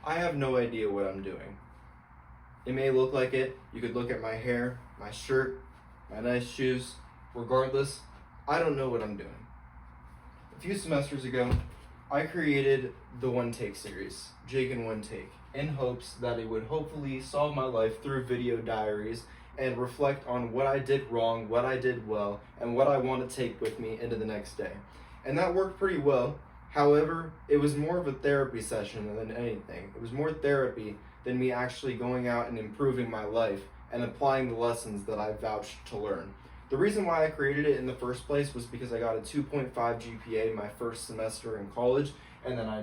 I have no idea what I'm doing. It may look like it. You could look at my hair, my shirt, my nice shoes. Regardless, I don't know what I'm doing. A few semesters ago, I created the One Take series, Jake in One Take, in hopes that it would hopefully solve my life through video diaries and reflect on what I did wrong, what I did well, and what I want to take with me into the next day. And that worked pretty well. However, it was more of a therapy session than anything. It was more therapy than me actually going out and improving my life and applying the lessons that I vouched to learn. The reason why I created it in the first place was because I got a 2.5 GPA my first semester in college, and then I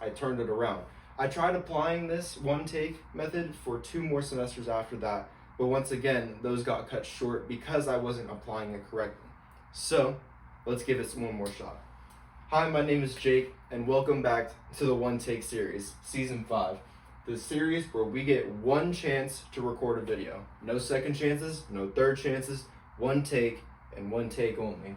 turned it around. I tried applying this one take method for 2 more semesters after that, but once again, those got cut short because I wasn't applying it correctly. So, let's give it one more shot. Hi, my name is Jake, and welcome back to the One Take series, Season 5. The series where we get one chance to record a video. No second chances, no third chances, one take, and one take only.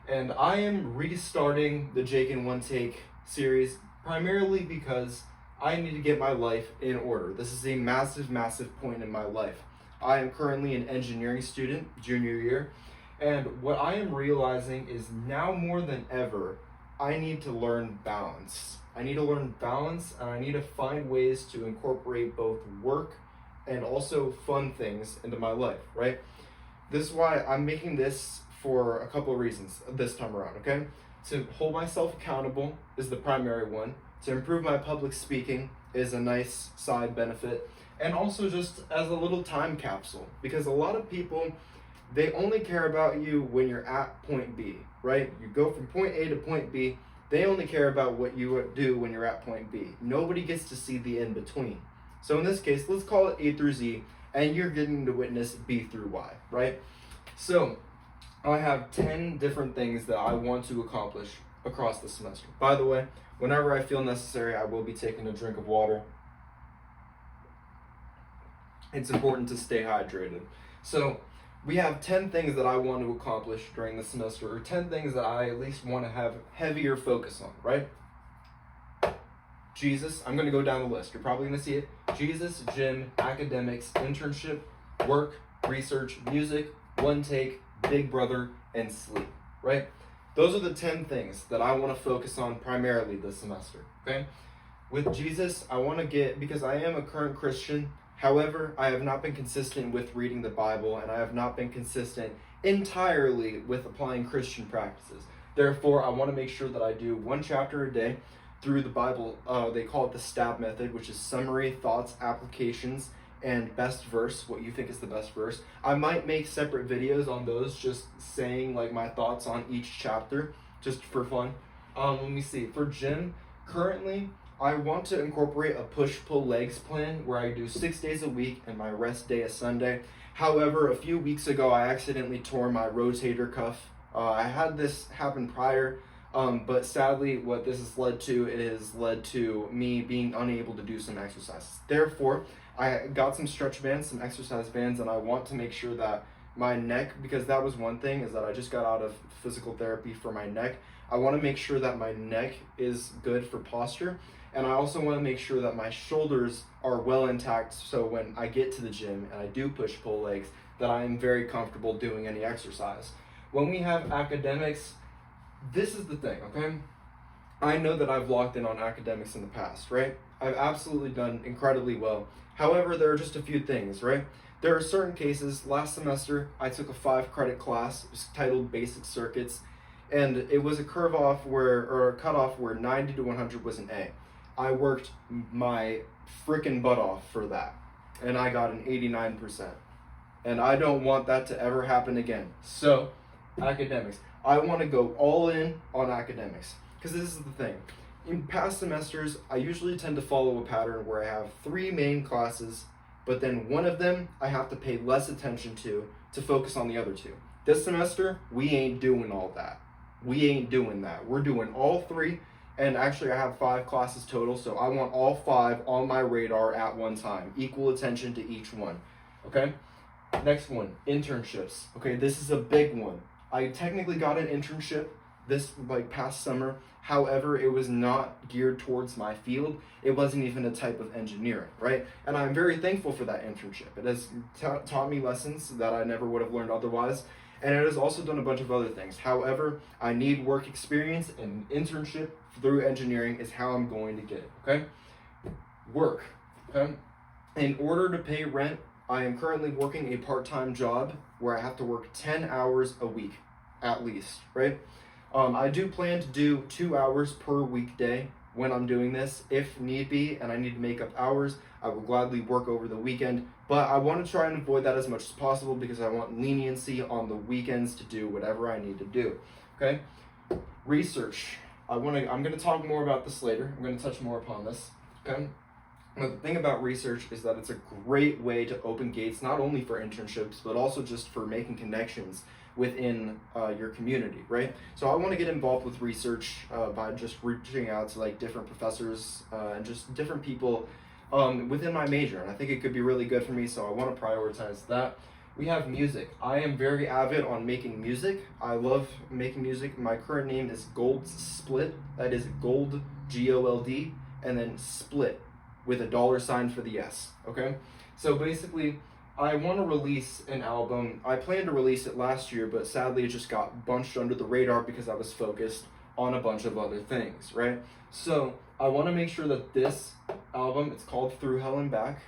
And I am restarting the Jake in One Take series primarily because I need to get my life in order. This is a massive, massive point in my life. I am currently an engineering student, junior year, and what I am realizing is now more than ever, I need to learn balance. I need to learn balance, and I need to find ways to incorporate both work and also fun things into my life, right? This is why I'm making this for a couple of reasons this time around, okay? To hold myself accountable is the primary one. To improve my public speaking is a nice side benefit. And also just as a little time capsule, because a lot of people, they only care about you when you're at point B, right? You go from point A to point B, they only care about what you do when you're at point B. Nobody gets to see the in between. So in this case, let's call it A through Z, and you're getting to witness B through Y, right? So I have 10 different things that I want to accomplish across the semester. By the way, whenever I feel necessary, I will be taking a drink of water. It's important to stay hydrated. So we have 10 things that I want to accomplish during the semester, or 10 things that I at least want to have heavier focus on, right? Jesus, I'm going to go down the list. You're probably going to see it. Jesus, gym, academics, internship, work, research, music, one take, Big Brother, and sleep, right? Those are the 10 things that I want to focus on primarily this semester, okay? With Jesus, I want to because I am a current Christian. However, I have not been consistent with reading the Bible, and I have not been consistent entirely with applying Christian practices. Therefore, I want to make sure that I do one chapter a day through the Bible. They call it the STAB method, which is summary, thoughts, applications, and best verse, what you think is the best verse. I might make separate videos on those, just saying like my thoughts on each chapter, just for fun. Let me see. For gym, currently, I want to incorporate a push-pull legs plan where I do 6 days a week and my rest day is Sunday. However, a few weeks ago, I accidentally tore my rotator cuff. I had this happen prior, but sadly, what this has led to, it has led to me being unable to do some exercises. Therefore, I got some stretch bands, some exercise bands, and I want to make sure that my neck, because that was one thing, is that I just got out of physical therapy for my neck. I want to make sure that my neck is good for posture. And I also want to make sure that my shoulders are well intact, so when I get to the gym and I do push-pull legs, that I am very comfortable doing any exercise. When we have academics, this is the thing, okay? I know that I've locked in on academics in the past, right? I've absolutely done incredibly well. However, there are just a few things, right? There are certain cases. Last semester, I took a 5-credit class. It was titled Basic Circuits, and it was a cutoff where 90 to 100 was an A. I worked my freaking butt off for that, and I got an 89%. And I don't want that to ever happen again. So, academics. I want to go all in on academics, because this is the thing. In past semesters, I usually tend to follow a pattern where I have 3 main classes, but then one of them I have to pay less attention to focus on the other 2. This semester, we ain't doing all that. We ain't doing that. We're doing all 3. And actually, I have 5 classes total, so I want all 5 on my radar at one time. Equal attention to each one, okay? Next one, internships. Okay, this is a big one. I technically got an internship this like past summer. However, it was not geared towards my field. It wasn't even a type of engineering, right? And I'm very thankful for that internship. It has taught me lessons that I never would have learned otherwise. And it has also done a bunch of other things. However, I need work experience, and internship through engineering is how I'm going to get it, okay? Work, okay? In order to pay rent, I am currently working a part-time job where I have to work 10 hours a week, at least, right? I do plan to do 2 hours per weekday when I'm doing this, if need be, and I need to make up hours. I will gladly work over the weekend, but I want to try and avoid that as much as possible because I want leniency on the weekends to do whatever I need to do, okay? Research. I'm going to talk more about this later. I'm going to touch more upon this, okay? Now, the thing about research is that it's a great way to open gates, not only for internships, but also just for making connections within your community, right? So I want to get involved with research by just reaching out to like different professors and just different people within my major, and I think it could be really good for me, so I want to prioritize that. We have music. I am very avid on making music. I love making music. My current name is Gold Split. That is Gold, G-O-L-D, and then Split with a $sign for the S, okay? So basically, I want to release an album. I planned to release it last year, but sadly it just got bunched under the radar because I was focused on a bunch of other things, right? So I want to make sure that this album, it's called Through Hell and Back,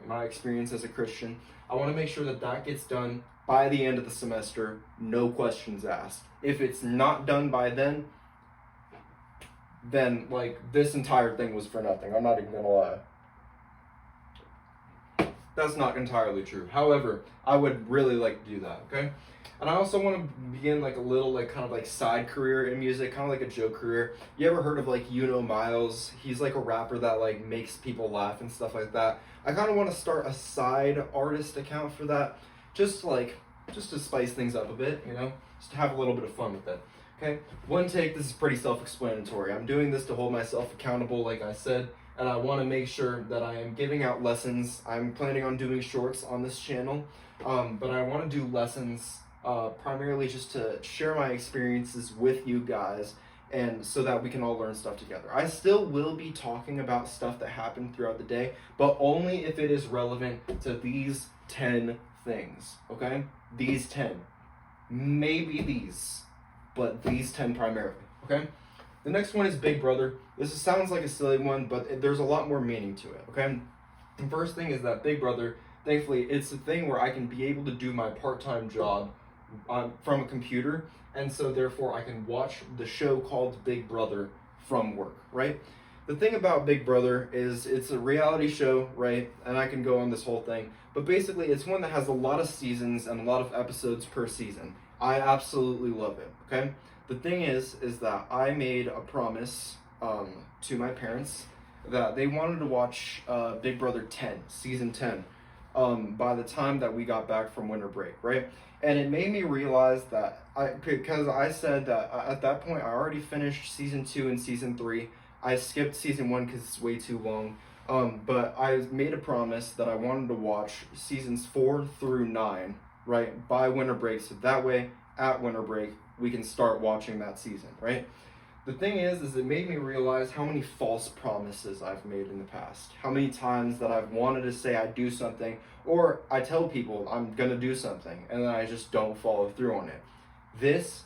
my experience as a Christian, I want to make sure that that gets done by the end of the semester, no questions asked. If it's not done by then like this entire thing was for nothing. I'm not even gonna lie. That's not entirely true. However, I would really like to do that, okay? And I also want to begin like a little like kind of like side career in music, kind of like a joke career. You ever heard of like Miles? He's like a rapper that like makes people laugh and stuff like that. I kind of want to start a side artist account for that, just to spice things up a bit, you know, just to have a little bit of fun with it. Okay, one take, this is pretty self-explanatory. I'm doing this to hold myself accountable, like I said, and I want to make sure that I am giving out lessons. I'm planning on doing shorts on this channel, but I want to do lessons primarily just to share my experiences with you guys, and so that we can all learn stuff together. I still will be talking about stuff that happened throughout the day, but only if it is relevant to these 10 things, okay? These 10. Maybe these, but these 10 primarily, okay? The next one is Big Brother. Sounds like a silly one, but there's a lot more meaning to it, okay? The first thing is that Big Brother, thankfully, it's a thing where I can be able to do my part-time job from a computer, and so therefore I can watch the show called Big Brother from work, right? The thing about Big Brother is it's a reality show, right? And I can go on this whole thing, but basically it's one that has a lot of seasons and a lot of episodes per season. I absolutely love it, okay? The thing is that I made a promise to my parents that they wanted to watch Big Brother 10, season 10, by the time that we got back from winter break, right? And it made me realize that because I said that at that point I already finished season 2 and season 3. I skipped season 1 because it's way too long. But I made a promise that I wanted to watch seasons 4 through 9, right, by winter break, so that way at winter break we can start watching that season, right? The thing is it made me realize how many false promises I've made in the past. How many times that I've wanted to say I'd do something, or I tell people I'm gonna do something, and then I just don't follow through on it. This,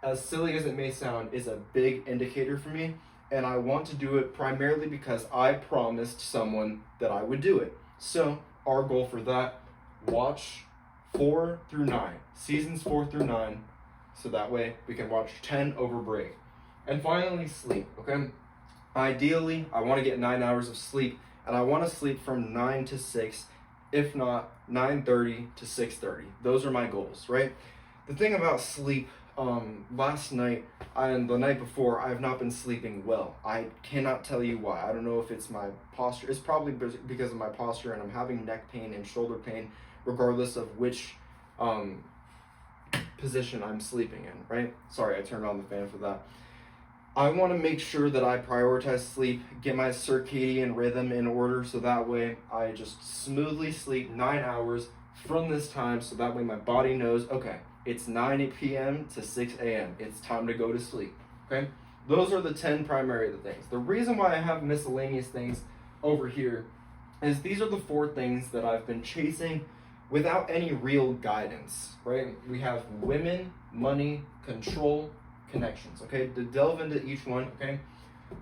as silly as it may sound, is a big indicator for me, and I want to do it primarily because I promised someone that I would do it. So, our goal for that, watch 4 through 9, seasons 4 through 9, so that way we can watch 10 over break. And finally, sleep, okay? Ideally, I want to get 9 hours of sleep, and I want to sleep from 9 to 6, if not 9:30 to 6:30. Those are my goals, right? The thing about sleep, last night and the night before, I have not been sleeping well. I cannot tell you why. I don't know if it's my posture. It's probably because of my posture, and I'm having neck pain and shoulder pain, regardless of which position I'm sleeping in, right? Sorry, I turned on the fan for that. I want to make sure that I prioritize sleep, get my circadian rhythm in order, so that way I just smoothly sleep 9 hours from this time, so that way my body knows, okay, It's 9 p.m. to 6 a.m. It's time to go to sleep, okay? Those are the 10 primary things. The reason why I have miscellaneous things over here is these are the 4 things that I've been chasing without any real guidance, right? We have women, money, control, connections, okay? To delve into each one, okay?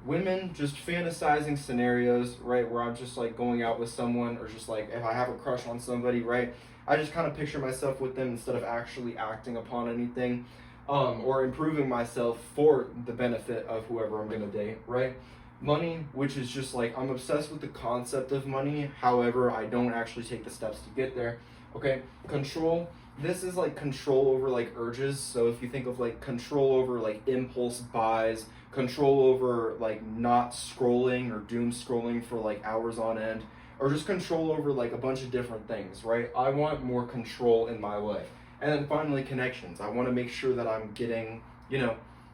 Women, just fantasizing scenarios, right? Where I'm just like going out with someone, or just like if I have a crush on somebody, right? I just kind of picture myself with them instead of actually acting upon anything, or improving myself for the benefit of whoever I'm gonna date, right? Money, which is just like I'm obsessed with the concept of money, however, I don't actually take the steps to get there. Okay, control. This is like control over like urges. So if you think of like control over like impulse buys, control over like not scrolling or doom scrolling for like hours on end, or just control over like a bunch of different things, right? I want more control in my life. And then finally, connections. I want to make sure that I'm getting,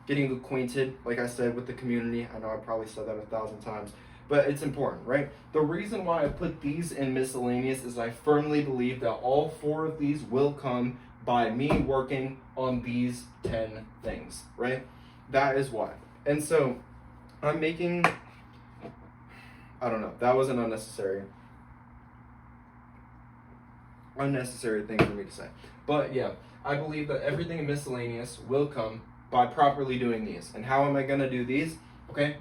getting acquainted, like I said, with the community. I know I probably said that 1,000 times, but it's important, right? The reason why I put these in miscellaneous is I firmly believe that all 4 of these will come by me working on these 10 things, right? That is why. And so I'm making, I don't know, that was an unnecessary thing for me to say. But yeah, I believe that everything in miscellaneous will come by properly doing these. And how am I gonna do these? Okay,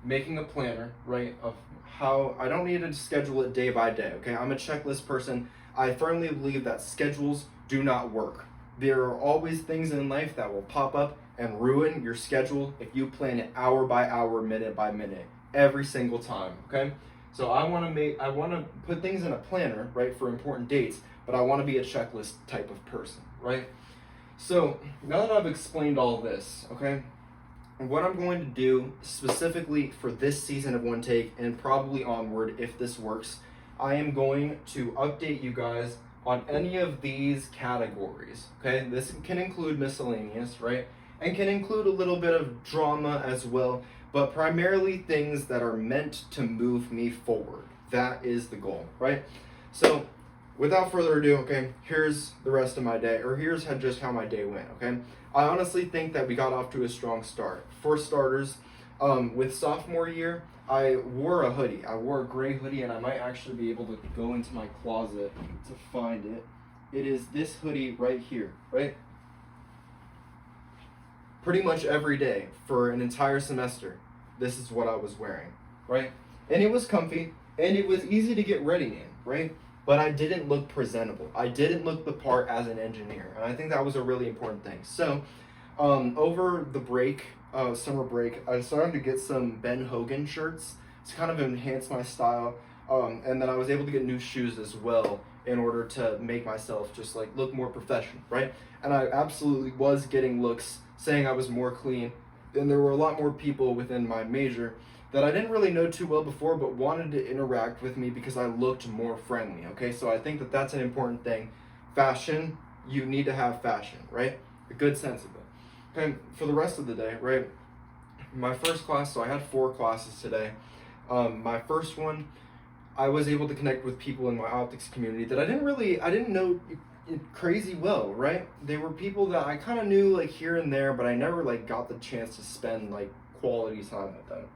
making a planner, right, of how, I don't need to schedule it day by day, okay? I'm a checklist person. I firmly believe that schedules do not work. There are always things in life that will pop up and ruin your schedule if you plan it hour by hour, minute by minute, every single time, okay? So I want to put things in a planner, right, for important dates, but I want to be a checklist type of person, right? So now that I've explained all this, okay, what I'm going to do specifically for this season of One Take and probably onward, if this works, I am going to update you guys on any of these categories, okay? This can include miscellaneous, right? And can include a little bit of drama as well, but primarily things that are meant to move me forward. That is the goal, right? So without further ado, okay, here's the rest of my day, or here's just how my day went, okay? I honestly think that we got off to a strong start. For starters, with sophomore year, I wore a hoodie. I wore a gray hoodie, and I might actually be able to go into my closet to find it. It is this hoodie right here, right? Pretty much every day for an entire semester, this is what I was wearing, right? And it was comfy, and it was easy to get ready in, right? But I didn't look presentable. I didn't look the part as an engineer, and I think that was a really important thing. So, over the break, summer break, I started to get some Ben Hogan shirts to kind of enhance my style, and then I was able to get new shoes as well in order to make myself just like look more professional, right? And I absolutely was getting looks saying I was more clean, and there were a lot more people within my major that I didn't really know too well before, but wanted to interact with me because I looked more friendly, okay? So I think that that's an important thing. Fashion, you need to have fashion, right? A good sense of it. Okay, for the rest of the day, right? My first class, so I had 4 classes today. My first one, I was able to connect with people in my optics community that I didn't know crazy well, right? They were people that I kind of knew like here and there, but I never like got the chance to spend like quality time with them.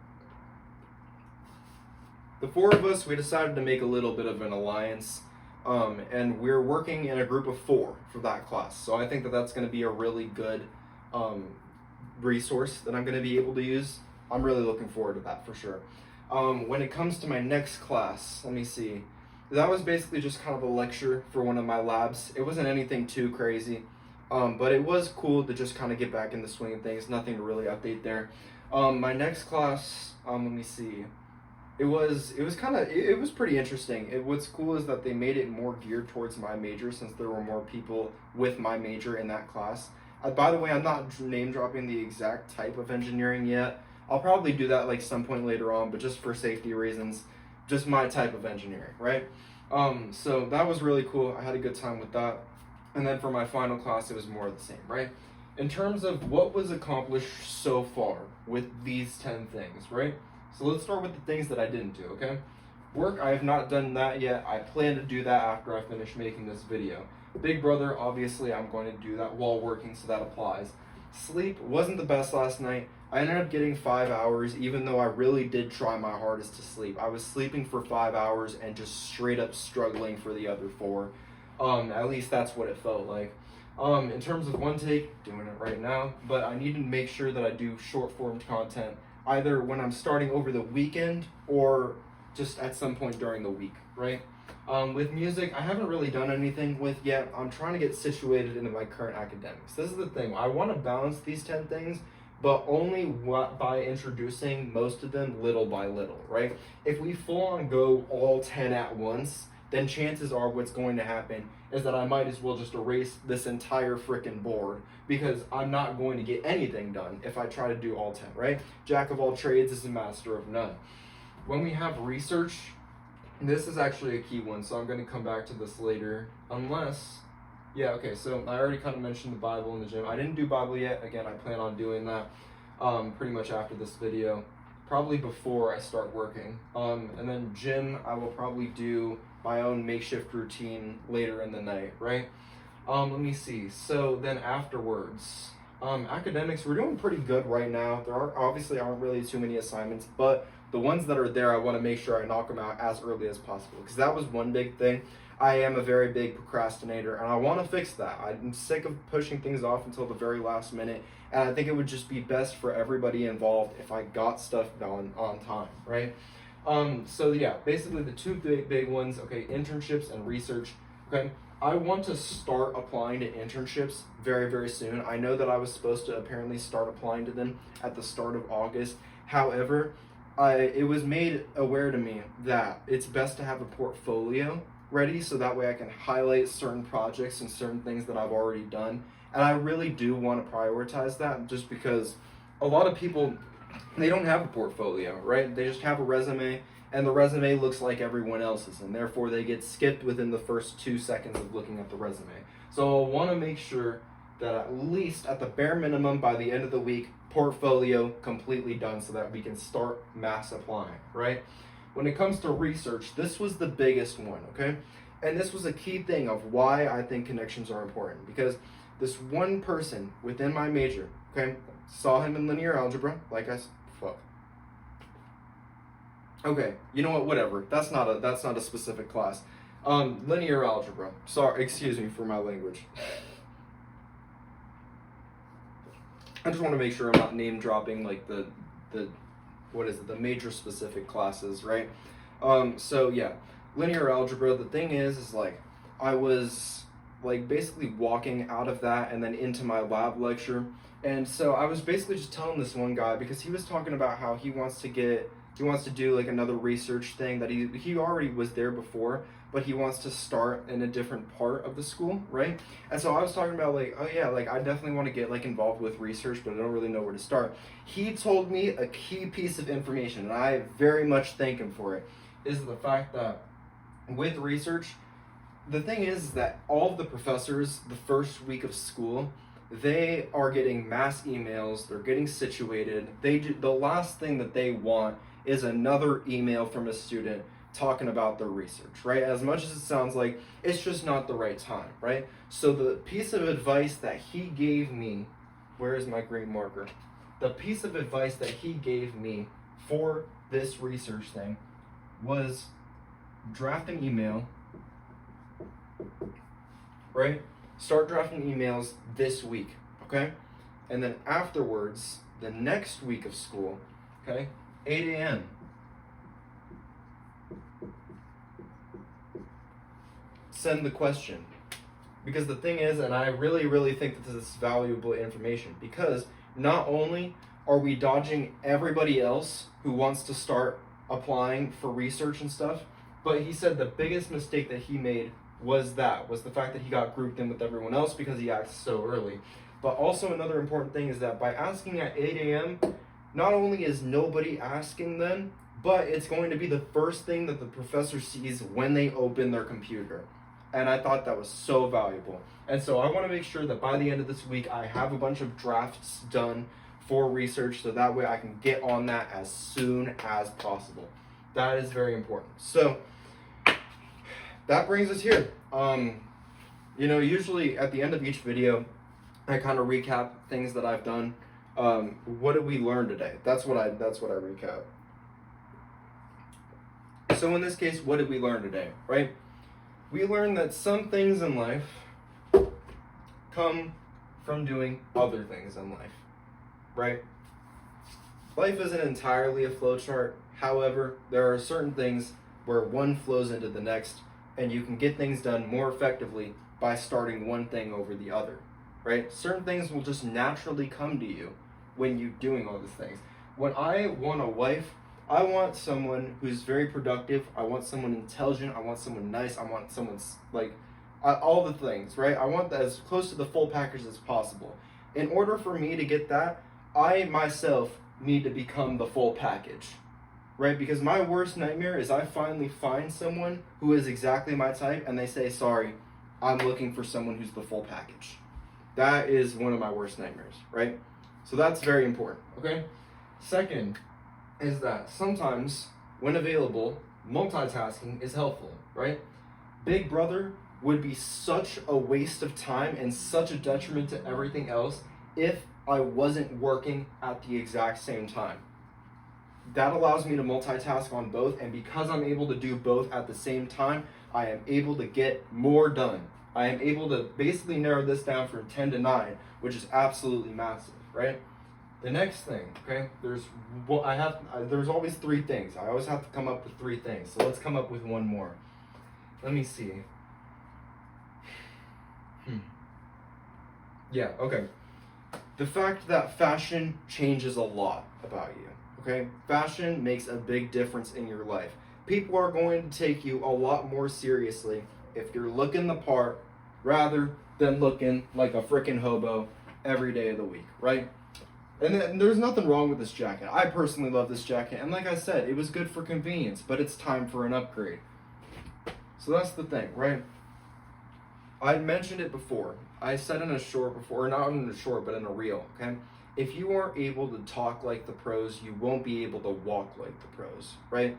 The 4 of us, we decided to make a little bit of an alliance, and we're working in a group of 4 for that class. So I think that that's going to be a really good resource that I'm going to be able to use. I'm really looking forward to that for sure. When it comes to my next class, let me see. That was basically just kind of a lecture for one of my labs. It wasn't anything too crazy, but it was cool to just kind of get back in the swing of things. Nothing to really update there. My next class, let me see. It was pretty interesting. What's cool is that they made it more geared towards my major since there were more people with my major in that class. By the way, I'm not name dropping the exact type of engineering yet. I'll probably do that like some point later on, but just for safety reasons, just my type of engineering, right? So that was really cool. I had a good time with that. And then for my final class, it was more of the same, right? In terms of what was accomplished so far with these 10 things, right? So let's start with the things that I didn't do, okay? Work, I have not done that yet. I plan to do that after I finish making this video. Big Brother, obviously, I'm going to do that while working, so that applies. Sleep wasn't the best last night. I ended up getting 5 hours, even though I really did try my hardest to sleep. I was sleeping for 5 hours and just straight up struggling for the other 4. At least that's what it felt like. In terms of one take, doing it right now, but I need to make sure that I do short form content either when I'm starting over the weekend or just at some point during the week, right? With music, I haven't really done anything with yet. I'm trying to get situated into my current academics. This is the thing. I want to balance these 10 things, but only by introducing most of them little by little, right? If we full on go all 10 at once, then chances are what's going to happen is that I might as well just erase this entire freaking board because I'm not going to get anything done if I try to do all 10, right? Jack of all trades is a master of none. When we have research, this is actually a key one, so I'm going to come back to this later, unless, yeah, okay, so I already kind of mentioned the Bible in the gym. I didn't do Bible yet. Again, I plan on doing that pretty much after this video, probably before I start working. And then gym, I will probably do my own makeshift routine later in the night, right? Let me see. So then afterwards, academics, we're doing pretty good right now. There aren't really too many assignments, but the ones that are there, I want to make sure I knock them out as early as possible, because that was one big thing. I am a very big procrastinator, and I want to fix that. I'm sick of pushing things off until the very last minute, and I think it would just be best for everybody involved if I got stuff done on time, right? So yeah, basically the two big ones, okay, internships and research, okay? I want to start applying to internships very, very soon. I know that I was supposed to apparently start applying to them at the start of August. However, it was made aware to me that it's best to have a portfolio ready so that way I can highlight certain projects and certain things that I've already done. And I really do want to prioritize that just because a lot of people, they don't have a portfolio, right? They just have a resume, and the resume looks like everyone else's, and therefore they get skipped within the first 2 seconds of looking at the resume. So I want to make sure that at least at the bare minimum by the end of the week, portfolio completely done so that we can start mass applying, right? When it comes to research, this was the biggest one, okay? And this was a key thing of why I think connections are important, because this one person within my major, okay, saw him in linear algebra, fuck. Okay, you know what, whatever. That's not a specific class. Linear algebra. Sorry, excuse me for my language. I just want to make sure I'm not name dropping like the major specific classes, right? So yeah, linear algebra, the thing is like I was like basically walking out of that and then into my lab lecture. And so I was basically just telling this one guy, because he was talking about how he wants to do like another research thing that he already was there before, but he wants to start in a different part of the school, right? And so I was talking about like, oh yeah, like I definitely want to get like involved with research, but I don't really know where to start. He told me a key piece of information, and I very much thank him for it, is the fact that with research, the thing is that all of the professors, the first week of school, they are getting mass emails, they're getting situated. The last thing that they want is another email from a student talking about their research, right? As much as it sounds like it's just not the right time, right? So the piece of advice that he gave me, where is my green marker? The piece of advice that he gave me for this research thing was draft an email, right? Start drafting emails this week, okay? And then afterwards, the next week of school, okay, 8 a.m. Send the question. Because the thing is, and I really, really think that this is valuable information, because not only are we dodging everybody else who wants to start applying for research and stuff, but he said the biggest mistake that he made was the fact that he got grouped in with everyone else because he asked so early. But also another important thing is that by asking at 8 a.m., not only is nobody asking then, but it's going to be the first thing that the professor sees when they open their computer. And I thought that was so valuable. And so I want to make sure that by the end of this week, I have a bunch of drafts done for research, so that way I can get on that as soon as possible. That is very important. So that brings us here. Usually at the end of each video, I kind of recap things that I've done. What did we learn today? That's what I recap. So in this case, what did we learn today, right? We learned that some things in life come from doing other things in life, right? Life isn't entirely a flowchart. However, there are certain things where one flows into the next, and you can get things done more effectively by starting one thing over the other, right? Certain things will just naturally come to you when you're doing all these things. When I want a wife, I want someone who's very productive. I want someone intelligent. I want someone nice. I want someone all the things, right? I want that as close to the full package as possible. In order for me to get that, I myself need to become the full package, right? Because my worst nightmare is I finally find someone who is exactly my type and they say, sorry, I'm looking for someone who's the full package. That is one of my worst nightmares, right? So that's very important, okay? Second is that sometimes, when available, multitasking is helpful, right? Big Brother would be such a waste of time and such a detriment to everything else if I wasn't working at the exact same time. That allows me to multitask on both, and because I'm able to do both at the same time, I am able to get more done. I am able to basically narrow this down from 10 to 9, which is absolutely massive, right? The next thing, okay, there's always 3 things. I always have to come up with 3 things. So let's come up with one more. Let me see. Yeah, okay. The fact that fashion changes a lot about you, okay? Fashion makes a big difference in your life. People are going to take you a lot more seriously if you're looking the part rather than looking like a freaking hobo every day of the week, right? And there's nothing wrong with this jacket. I personally love this jacket, and like I said, it was good for convenience, but it's time for an upgrade. So that's the thing, right? I mentioned it before. I said in a short before, or not in a short, but in a reel, okay? If you aren't able to talk like the pros, you won't be able to walk like the pros, right?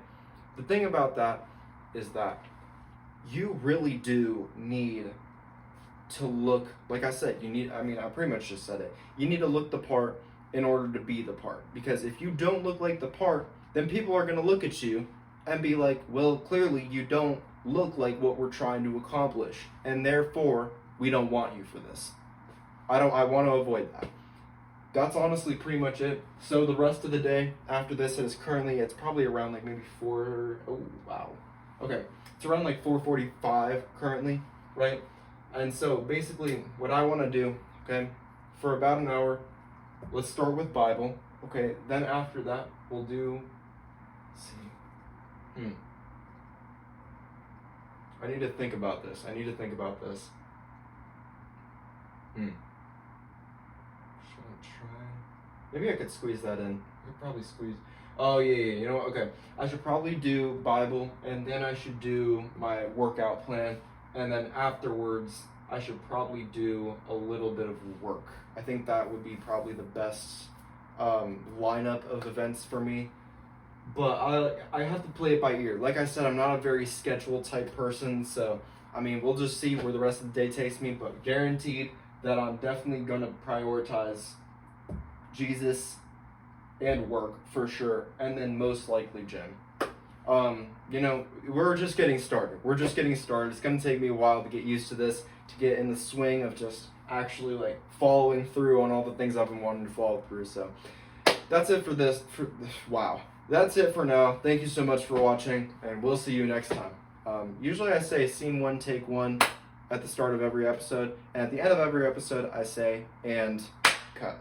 The thing about that is that you really do need to look, like I said, I pretty much just said it. You need to look the part in order to be the part. Because if you don't look like the part, then people are going to look at you and be like, well, clearly you don't look like what we're trying to accomplish, and therefore we don't want you for this. I want to avoid that. That's honestly pretty much it. So the rest of the day after this is currently, it's probably around like maybe 4, oh wow. Okay, it's around like 4:45 currently, right? And so basically what I want to do, okay, for about an hour, let's start with Bible, okay? Then after that, we'll do, let's see, I need to think about this. Should I try? Maybe I could squeeze that in. I could probably squeeze. Oh, yeah. You know what? Okay. I should probably do Bible, and then I should do my workout plan. And then afterwards, I should probably do a little bit of work. I think that would be probably the best lineup of events for me. But I have to play it by ear. Like I said, I'm not a very scheduled type person, so I mean, we'll just see where the rest of the day takes me, but guaranteed that I'm definitely going to prioritize Jesus and work for sure, and then most likely gym. We're just getting started. It's going to take me a while to get used to this, to get in the swing of just actually like following through on all the things I've been wanting to follow through. So that's it for this. Wow. That's it for now. Thank you so much for watching, and we'll see you next time. Usually I say scene 1, take 1 at the start of every episode, and at the end of every episode I say, and cut.